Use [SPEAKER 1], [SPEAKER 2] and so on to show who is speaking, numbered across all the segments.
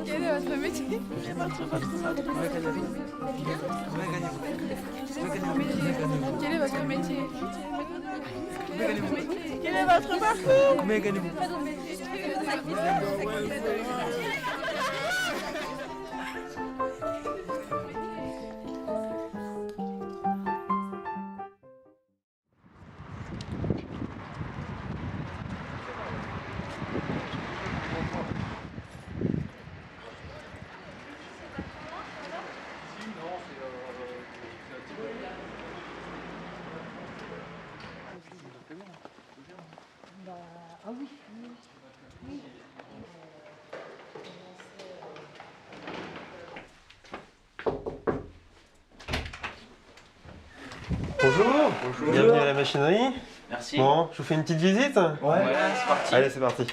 [SPEAKER 1] Quel est votre métier? Quel est votre métier? Quel est votre parcours?
[SPEAKER 2] Bonjour.
[SPEAKER 3] Bonjour.
[SPEAKER 2] Bienvenue à la machinerie.
[SPEAKER 3] Merci.
[SPEAKER 2] Bon, je vous fais une petite visite.
[SPEAKER 3] Ouais, c'est parti.
[SPEAKER 2] Allez, c'est parti.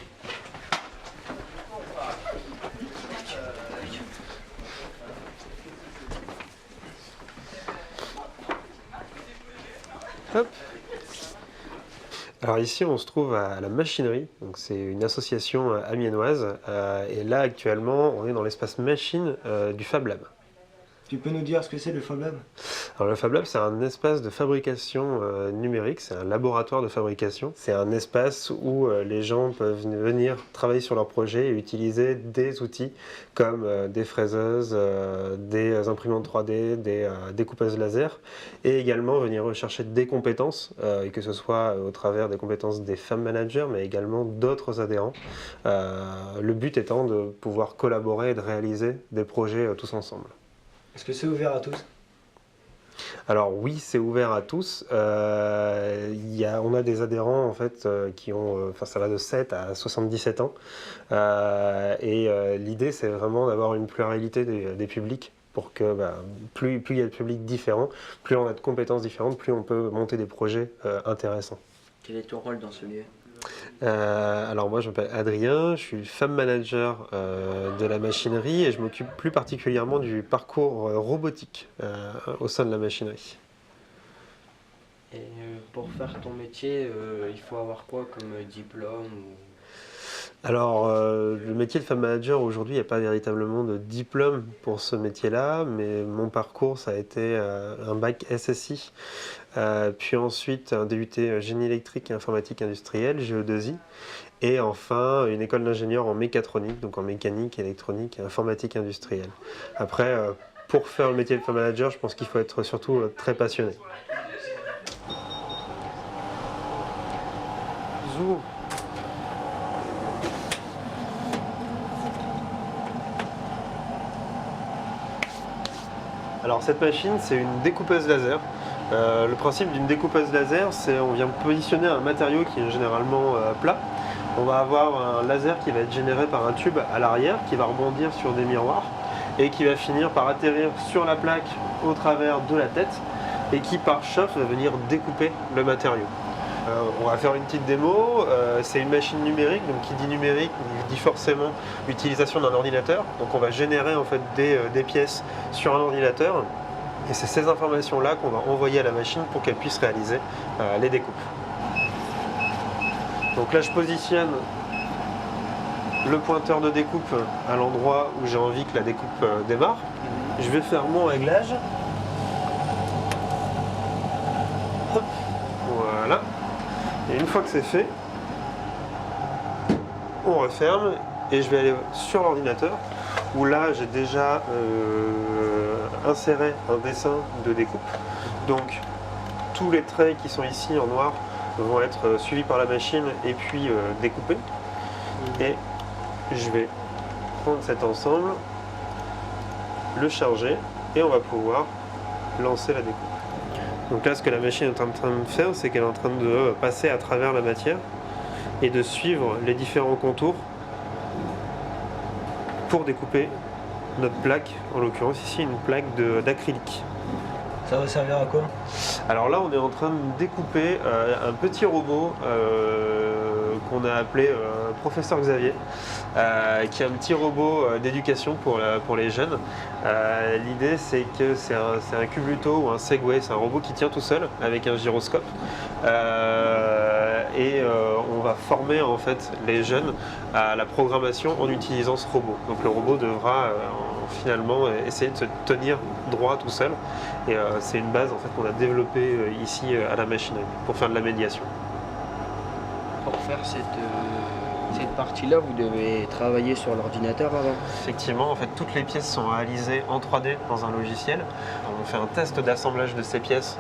[SPEAKER 2] Hop. Alors ici, on se trouve à la machinerie. Donc c'est une association amiénoise. Et là, actuellement, on est dans l'espace machine du Fab Lab.
[SPEAKER 4] Tu peux nous dire ce que c'est le Fab Lab?
[SPEAKER 2] Alors le Fab Lab, c'est un espace de fabrication numérique, c'est un laboratoire de fabrication. C'est un espace où les gens peuvent venir travailler sur leurs projets et utiliser des outils comme des fraiseuses, des imprimantes 3D, des découpeuses laser, et également venir rechercher des compétences, et que ce soit au travers des compétences des femmes managers, mais également d'autres adhérents. Le but étant de pouvoir collaborer et de réaliser des projets tous ensemble.
[SPEAKER 4] Est-ce que c'est ouvert à tous?
[SPEAKER 2] Alors oui, c'est ouvert à tous. On a des adhérents en fait qui ont, ça va de 7 à 77 ans. L'idée, c'est vraiment d'avoir une pluralité des publics pour que plus il y a de publics différents, plus on a de compétences différentes, plus on peut monter des projets intéressants.
[SPEAKER 3] Quel est ton rôle dans ce lieu?
[SPEAKER 2] Alors moi je m'appelle Adrien, je suis femme manager de la machinerie et je m'occupe plus particulièrement du parcours robotique au sein de la machinerie.
[SPEAKER 3] Et pour faire ton métier, il faut avoir quoi comme diplôme
[SPEAKER 2] Alors, le métier de femme manager, aujourd'hui, il n'y a pas véritablement de diplôme pour ce métier-là, mais mon parcours, ça a été un bac SSI, puis ensuite un DUT génie électrique et informatique industrielle, GE2I, et enfin une école d'ingénieur en mécatronique, donc en mécanique, électronique et informatique industrielle. Après, pour faire le métier de femme manager, je pense qu'il faut être surtout très passionné. Zou. Alors cette machine, c'est une découpeuse laser. Le principe d'une découpeuse laser, c'est on vient positionner un matériau qui est généralement plat. On va avoir un laser qui va être généré par un tube à l'arrière qui va rebondir sur des miroirs et qui va finir par atterrir sur la plaque au travers de la tête et qui par chauffe va venir découper le matériau. On va faire une petite démo, c'est une machine numérique, donc qui dit numérique dit forcément l'utilisation d'un ordinateur. Donc on va générer en fait des pièces sur un ordinateur et c'est ces informations-là qu'on va envoyer à la machine pour qu'elle puisse réaliser les découpes. Donc là je positionne le pointeur de découpe à l'endroit où j'ai envie que la découpe démarre. Je vais faire mon réglage. Hop, voilà. Et une fois que c'est fait, on referme et je vais aller sur l'ordinateur où là j'ai déjà inséré un dessin de découpe. Donc tous les traits qui sont ici en noir vont être suivis par la machine et puis découpés. Et je vais prendre cet ensemble, le charger et on va pouvoir lancer la découpe. Donc là, ce que la machine est en train de faire, c'est qu'elle est en train de passer à travers la matière et de suivre les différents contours pour découper notre plaque, en l'occurrence ici une plaque d'acrylique.
[SPEAKER 4] Ça va servir à quoi?
[SPEAKER 2] Alors là, on est en train de découper un petit robot qu'on a appelé Professeur Xavier, qui est un petit robot d'éducation pour les jeunes. L'idée, c'est que c'est un Kubluto ou un Segway, c'est un robot qui tient tout seul avec un gyroscope. On va former en fait les jeunes à la programmation en utilisant ce robot. Donc le robot devra finalement essayer de se tenir droit tout seul et c'est une base en fait qu'on a développée ici à la machinerie pour faire de la médiation.
[SPEAKER 3] Pour faire cette partie-là, vous devez travailler sur l'ordinateur avant.
[SPEAKER 2] Effectivement, en fait, toutes les pièces sont réalisées en 3D dans un logiciel. On fait un test d'assemblage de ces pièces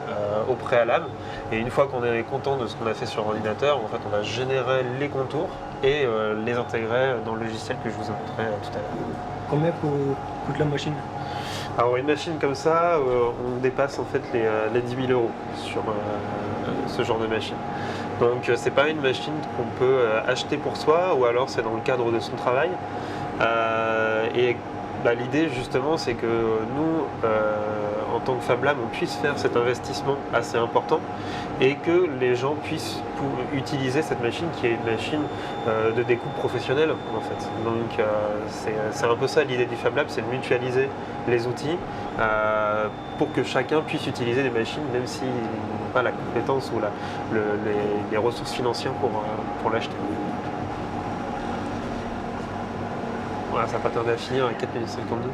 [SPEAKER 2] au préalable. Et une fois qu'on est content de ce qu'on a fait sur l'ordinateur, en fait, on va générer les contours et les intégrer dans le logiciel que je vous ai montré tout à l'heure.
[SPEAKER 4] Combien coûte la machine?
[SPEAKER 2] Alors une machine comme ça, on dépasse en fait les 10 000 euros sur ce genre de machine. Donc c'est pas une machine qu'on peut acheter pour soi ou alors c'est dans le cadre de son travail. L'idée justement c'est que nous, en tant que Fab Lab, on puisse faire cet investissement assez important et que les gens puissent utiliser cette machine qui est une machine de découpe professionnelle en fait. Donc c'est un peu ça l'idée du Fab Lab, c'est de mutualiser les outils pour que chacun puisse utiliser des machines même s'ils n'ont pas la compétence ou les ressources financières pour l'acheter. Voilà, ça va pas tarder à finir à 4 minutes 52.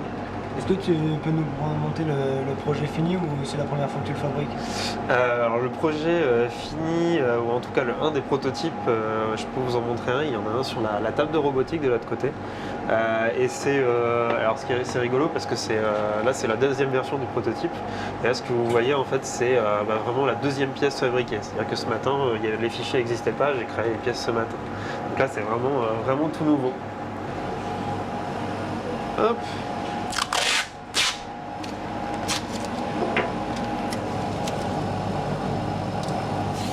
[SPEAKER 4] Est-ce que tu peux nous remonter le projet fini ou c'est la première fois que tu le fabriques?
[SPEAKER 2] Alors le projet fini, ou en tout cas un des prototypes, je peux vous en montrer un, il y en a un sur la table de robotique de l'autre côté. Et alors ce qui est rigolo parce que là c'est la deuxième version du prototype. Et là ce que vous voyez en fait c'est vraiment la deuxième pièce fabriquée. C'est-à-dire que ce matin les fichiers n'existaient pas, j'ai créé les pièces ce matin. Donc là c'est vraiment tout nouveau. Hop.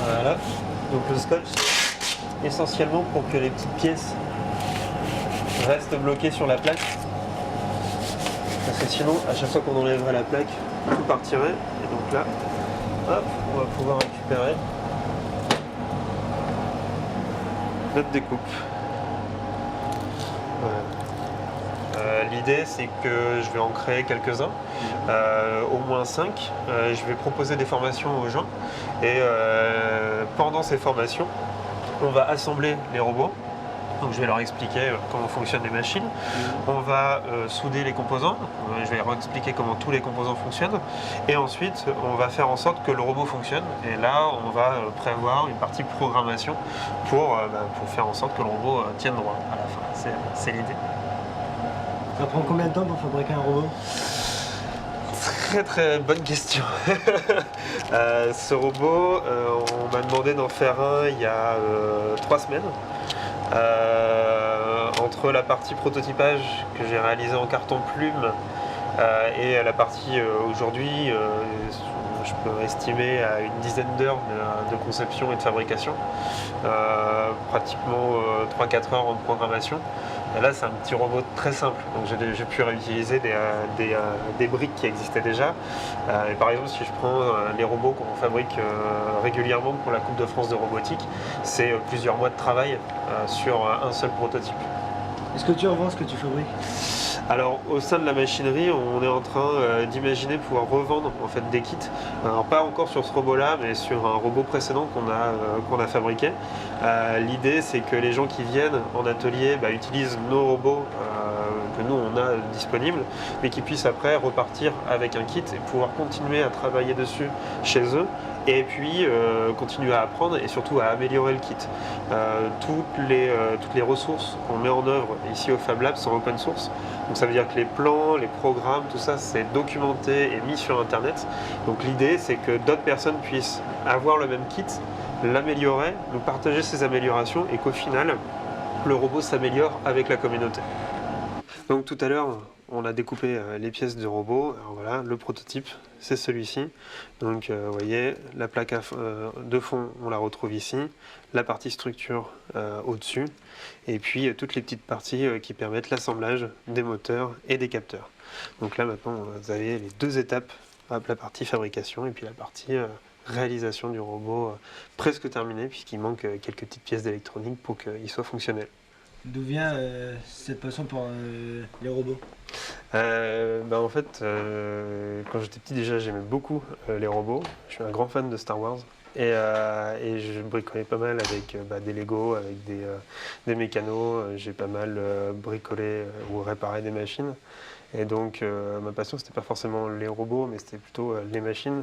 [SPEAKER 2] Voilà, donc le scotch, essentiellement pour que les petites pièces restent bloquées sur la plaque. Parce que sinon, à chaque fois qu'on enlèverait la plaque, tout partirait. Et donc là, hop, on va pouvoir récupérer notre découpe. Voilà. L'idée c'est que je vais en créer quelques-uns, au moins 5. Je vais proposer des formations aux gens et pendant ces formations, on va assembler les robots. Donc je vais leur expliquer comment fonctionnent les machines. On va souder les composants. Je vais leur expliquer comment tous les composants fonctionnent. Et ensuite, on va faire en sorte que le robot fonctionne. Et là, on va prévoir une partie programmation pour faire en sorte que le robot tienne droit à la fin. C'est l'idée.
[SPEAKER 4] Ça prend combien de temps pour fabriquer un robot?
[SPEAKER 2] Très très bonne question. Ce robot, on m'a demandé d'en faire un il y a 3 semaines. Entre la partie prototypage que j'ai réalisée en carton plume et la partie aujourd'hui, je peux estimer à une dizaine d'heures de conception et de fabrication, pratiquement 3-4 heures en programmation. Et là c'est un petit robot très simple, donc j'ai pu réutiliser des briques qui existaient déjà. Et par exemple si je prends les robots qu'on fabrique régulièrement pour la Coupe de France de robotique, c'est plusieurs mois de travail sur un seul prototype.
[SPEAKER 4] Est-ce que tu revends ce que tu fabriques?
[SPEAKER 2] Alors au sein de la machinerie, on est en train d'imaginer pouvoir revendre en fait des kits. Alors pas encore sur ce robot-là, mais sur un robot précédent qu'on a fabriqué. L'idée c'est que les gens qui viennent en atelier utilisent nos robots que nous on a disponibles, mais qui puissent après repartir avec un kit et pouvoir continuer à travailler dessus chez eux. Et puis continuer à apprendre et surtout à améliorer le kit. Toutes les ressources qu'on met en œuvre ici au Fab Lab sont open source. Donc ça veut dire que les plans, les programmes, tout ça c'est documenté et mis sur internet. Donc l'idée c'est que d'autres personnes puissent avoir le même kit, l'améliorer, nous partager ces améliorations et qu'au final le robot s'améliore avec la communauté. Donc tout à l'heure on a découpé les pièces du robot. Alors voilà, le prototype c'est celui-ci. Donc vous voyez la plaque de fond on la retrouve ici, la partie structure au-dessus et puis toutes les petites parties qui permettent l'assemblage des moteurs et des capteurs. Donc là maintenant vous avez les deux étapes, la partie fabrication et puis la partie réalisation du robot presque terminée puisqu'il manque quelques petites pièces d'électronique pour qu'il soit fonctionnel.
[SPEAKER 4] D'où vient cette passion pour les robots?
[SPEAKER 2] En fait, quand j'étais petit déjà j'aimais beaucoup les robots. Je suis un grand fan de Star Wars. Et je bricolais pas mal avec des Lego, avec des mécanos. J'ai pas mal bricolé ou réparé des machines. Et donc ma passion, c'était pas forcément les robots, mais c'était plutôt les machines.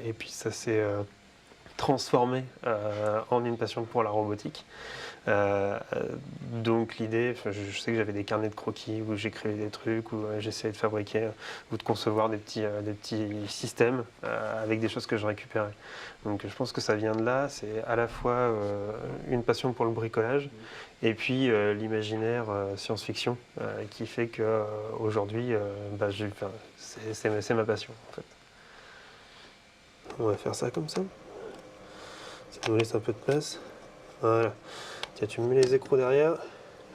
[SPEAKER 2] Et puis ça s'est transformé en une passion pour la robotique. Donc l'idée, je sais que j'avais des carnets de croquis où j'écrivais des trucs, où j'essayais de fabriquer ou de concevoir des petits systèmes avec des choses que je récupérais. Donc je pense que ça vient de là, c'est à la fois une passion pour le bricolage et puis l'imaginaire science-fiction qui fait que aujourd'hui c'est ma passion en fait. On va faire ça comme ça. Ça nous laisse un peu de place. Voilà. Tiens, tu me mets les écrous derrière.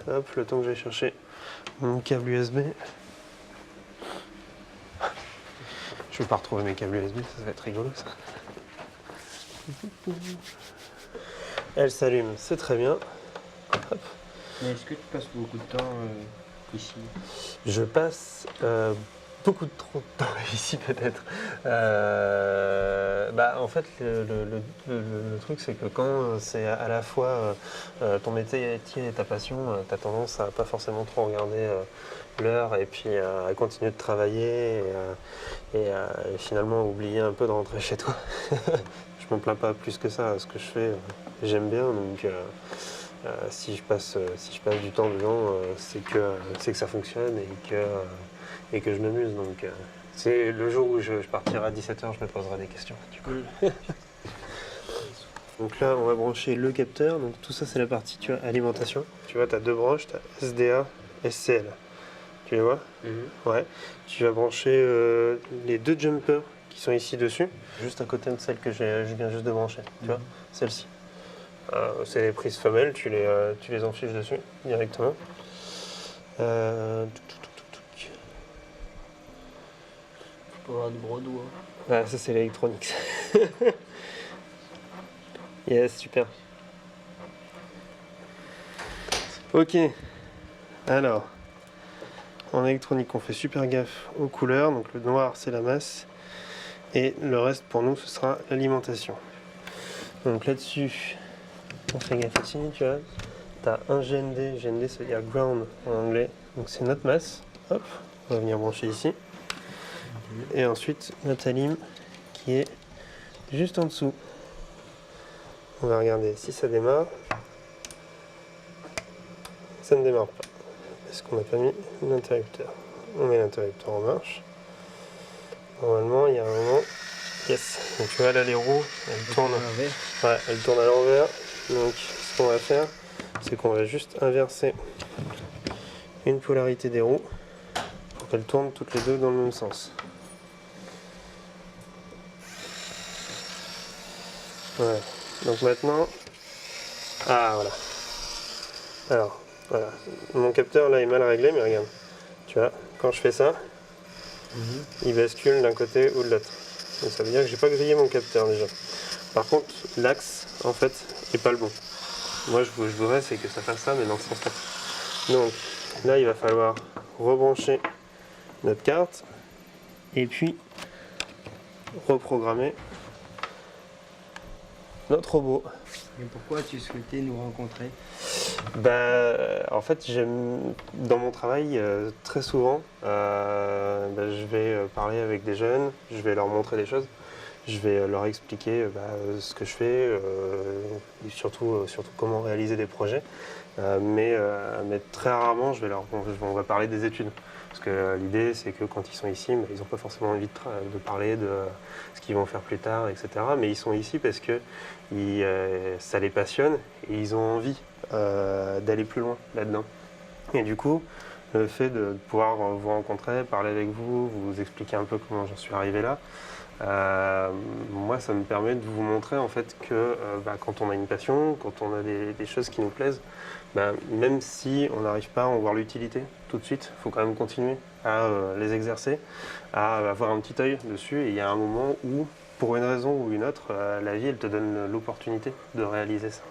[SPEAKER 2] Hop, le temps que j'aille chercher mon câble USB. Je vais pas retrouver mes câbles USB, ça va être rigolo ça. Elle s'allume, c'est très bien. Hop.
[SPEAKER 3] Mais est-ce que tu passes beaucoup de temps ici?
[SPEAKER 2] Je passe beaucoup trop de temps ici peut-être. En fait, le truc c'est que quand c'est à la fois ton métier et ta passion, tu as tendance à pas forcément trop regarder l'heure et puis à continuer de travailler et finalement oublier un peu de rentrer chez toi. Je me plains pas plus que ça, ce que je fais, j'aime bien, donc si je passe du temps dedans, c'est que ça fonctionne et que je m'amuse. Donc c'est le jour où je partirai à 17h, je me poserai des questions. Du coup. Donc là, on va brancher le capteur. Donc tout ça, c'est la partie alimentation. Tu vois, tu as deux branches, tu as SDA, SCL. Tu les vois? Ouais. Tu vas brancher les deux jumpers qui sont ici dessus, juste à côté de celle que je viens juste de brancher. Tu vois, celle-ci. C'est les prises femelles, tu les enfiles dessus directement.
[SPEAKER 3] Pour avoir de gros doigts.
[SPEAKER 2] Ah, ça c'est l'électronique. Yes, super. Ok. Alors, en électronique, on fait super gaffe aux couleurs. Donc le noir, c'est la masse. Et le reste, pour nous, ce sera l'alimentation. Donc là-dessus, on fait gaffe aussi, tu vois. Tu as un GND. GND, ça veut dire ground en anglais. Donc c'est notre masse. Hop, on va venir brancher ici. Et ensuite, notre alim qui est juste en dessous. On va regarder si ça démarre. Ça ne démarre pas. Parce qu'on n'a pas mis l'interrupteur. On met l'interrupteur en marche. Normalement, il y a un moment. Yes. Donc tu vois là, les roues, elles tournent. Ouais, elles tournent à l'envers. Donc ce qu'on va faire, c'est qu'on va juste inverser une polarité des roues pour qu'elles tournent toutes les deux dans le même sens. Voilà. Donc maintenant, voilà. Alors, voilà. Mon capteur là est mal réglé, mais regarde. Tu vois, quand je fais ça, il bascule d'un côté ou de l'autre. Donc ça veut dire que j'ai pas grillé mon capteur déjà. Par contre, l'axe, en fait, est pas le bon. Moi, je voudrais, c'est que ça fasse ça, mais dans ce sens-là. Donc, là, il va falloir rebrancher notre carte et puis reprogrammer notre robot.
[SPEAKER 3] Et pourquoi tu souhaitais nous rencontrer?
[SPEAKER 2] En fait, j'aime dans mon travail très souvent, je vais parler avec des jeunes, je vais leur montrer des choses, je vais leur expliquer ce que je fais, et surtout comment réaliser des projets. Mais très rarement, on va parler des études. Parce que l'idée, c'est que quand ils sont ici, ils n'ont pas forcément envie de parler de ce qu'ils vont faire plus tard, etc. Mais ils sont ici parce que ça les passionne et ils ont envie d'aller plus loin là-dedans. Et du coup, le fait de pouvoir vous rencontrer, parler avec vous, vous expliquer un peu comment j'en suis arrivé là, moi, ça me permet de vous montrer en fait que quand on a une passion, quand on a des choses qui nous plaisent, même si on n'arrive pas à en voir l'utilité tout de suite, il faut quand même continuer à les exercer, à avoir un petit œil dessus. Et il y a un moment où, pour une raison ou une autre, la vie, elle te donne l'opportunité de réaliser ça.